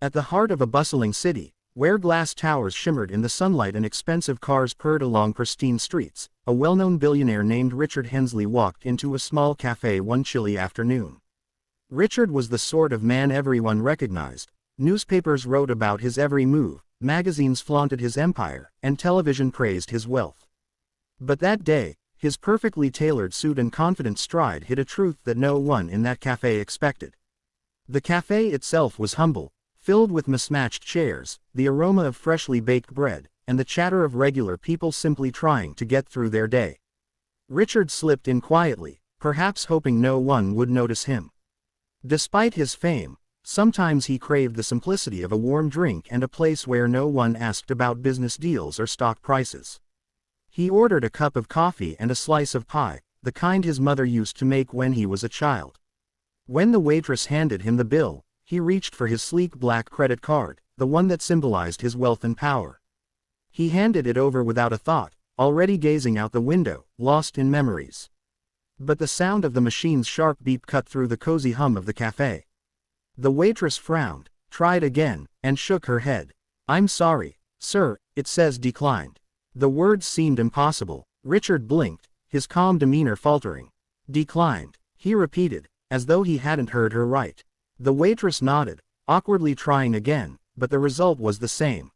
At the heart of a bustling city, where glass towers shimmered in the sunlight and expensive cars purred along pristine streets, a well-known billionaire named Richard Hensley walked into a small cafe one chilly afternoon. Richard was the sort of man everyone recognized. Newspapers wrote about his every move, magazines flaunted his empire, and television praised his wealth. But that day, his perfectly tailored suit and confident stride hid a truth that no one in that cafe expected. The cafe itself was humble, filled with mismatched chairs, the aroma of freshly baked bread, and the chatter of regular people simply trying to get through their day. Richard slipped in quietly, perhaps hoping no one would notice him. Despite his fame, sometimes he craved the simplicity of a warm drink and a place where no one asked about business deals or stock prices. He ordered a cup of coffee and a slice of pie, the kind his mother used to make when he was a child. When the waitress handed him the bill, he reached for his sleek black credit card, the one that symbolized his wealth and power. He handed it over without a thought, already gazing out the window, lost in memories. But the sound of the machine's sharp beep cut through the cozy hum of the cafe. The waitress frowned, tried again, and shook her head. "I'm sorry, sir, it says declined." The words seemed impossible. Richard blinked, his calm demeanor faltering. "Declined," he repeated, as though he hadn't heard her right. The waitress nodded, awkwardly trying again, but the result was the same.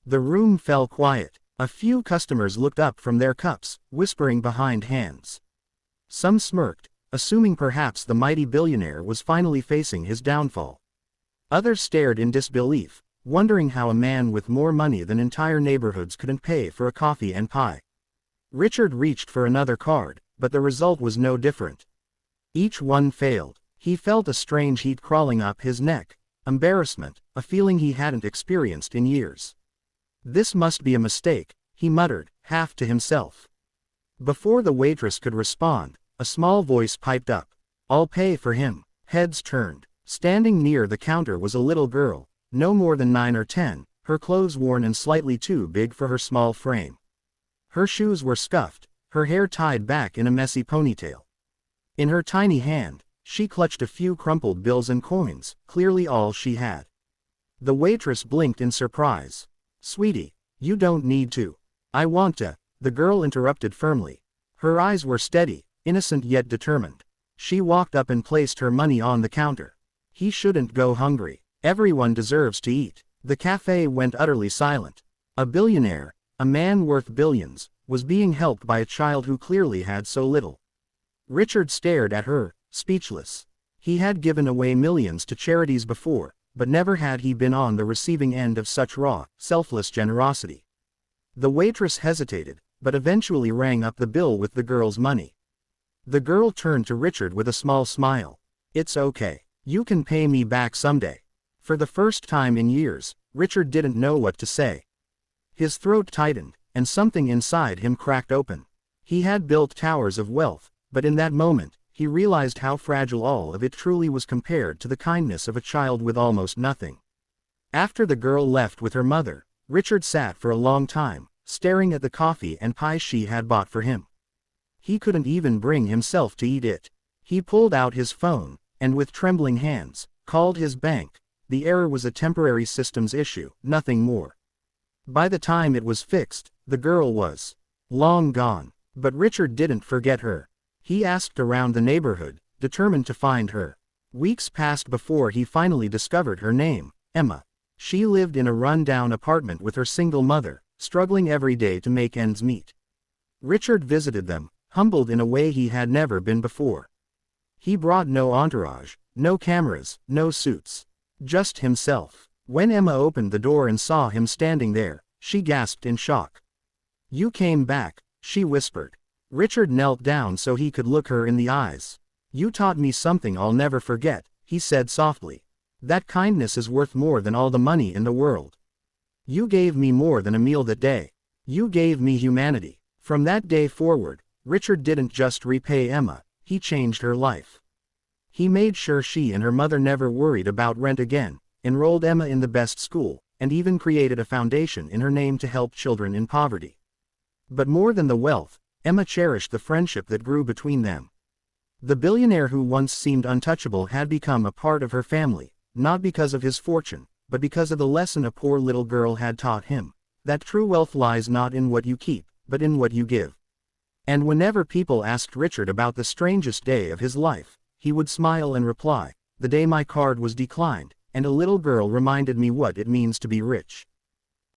The room fell quiet. A few customers looked up from their cups, whispering behind hands. Some smirked, assuming perhaps the mighty billionaire was finally facing his downfall. Others stared in disbelief, wondering how a man with more money than entire neighborhoods couldn't pay for a coffee and pie. Richard reached for another card, but the result was no different. Each one failed. He felt a strange heat crawling up his neck, embarrassment, a feeling he hadn't experienced in years. "This must be a mistake," he muttered, half to himself. Before the waitress could respond, a small voice piped up. "I'll pay for him." Heads turned. Standing near the counter was a little girl, no more than 9 or 10, her clothes worn and slightly too big for her small frame. Her shoes were scuffed, her hair tied back in a messy ponytail. In her tiny hand, she clutched a few crumpled bills and coins, clearly all she had. The waitress blinked in surprise. "Sweetie, you don't need to." "I want to," the girl interrupted firmly. Her eyes were steady, innocent yet determined. She walked up and placed her money on the counter. He shouldn't go hungry. Everyone deserves to eat. The cafe went utterly silent. A billionaire, a man worth billions, was being helped by a child who clearly had so little. Richard stared at her, speechless. He had given away millions to charities before, but never had he been on the receiving end of such raw, selfless generosity. The waitress hesitated, but eventually rang up the bill with the girl's money. The girl turned to Richard with a small smile. "It's okay. You can pay me back someday." For the first time in years, Richard didn't know what to say. His throat tightened, and something inside him cracked open. He had built towers of wealth, but in that moment, he realized how fragile all of it truly was compared to the kindness of a child with almost nothing. After the girl left with her mother, Richard sat for a long time, staring at the coffee and pie she had bought for him. He couldn't even bring himself to eat it. He pulled out his phone, and with trembling hands, called his bank. The error was a temporary systems issue, nothing more. By the time it was fixed, the girl was long gone. But Richard didn't forget her. He asked around the neighborhood, determined to find her. Weeks passed before he finally discovered her name, Emma. She lived in a run-down apartment with her single mother, struggling every day to make ends meet. Richard visited them, humbled in a way he had never been before. He brought no entourage, no cameras, no suits. Just himself. When Emma opened the door and saw him standing there, she gasped in shock. "You came back," she whispered. Richard knelt down so he could look her in the eyes. "You taught me something I'll never forget," he said softly. "That kindness is worth more than all the money in the world. You gave me more than a meal that day. You gave me humanity." From that day forward, Richard didn't just repay Emma, he changed her life. He made sure she and her mother never worried about rent again, enrolled Emma in the best school, and even created a foundation in her name to help children in poverty. But more than the wealth, Emma cherished the friendship that grew between them. The billionaire who once seemed untouchable had become a part of her family, not because of his fortune, but because of the lesson a poor little girl had taught him. That true wealth lies not in what you keep, but in what you give. And whenever people asked Richard about the strangest day of his life, he would smile and reply, "The day my card was declined, and a little girl reminded me what it means to be rich."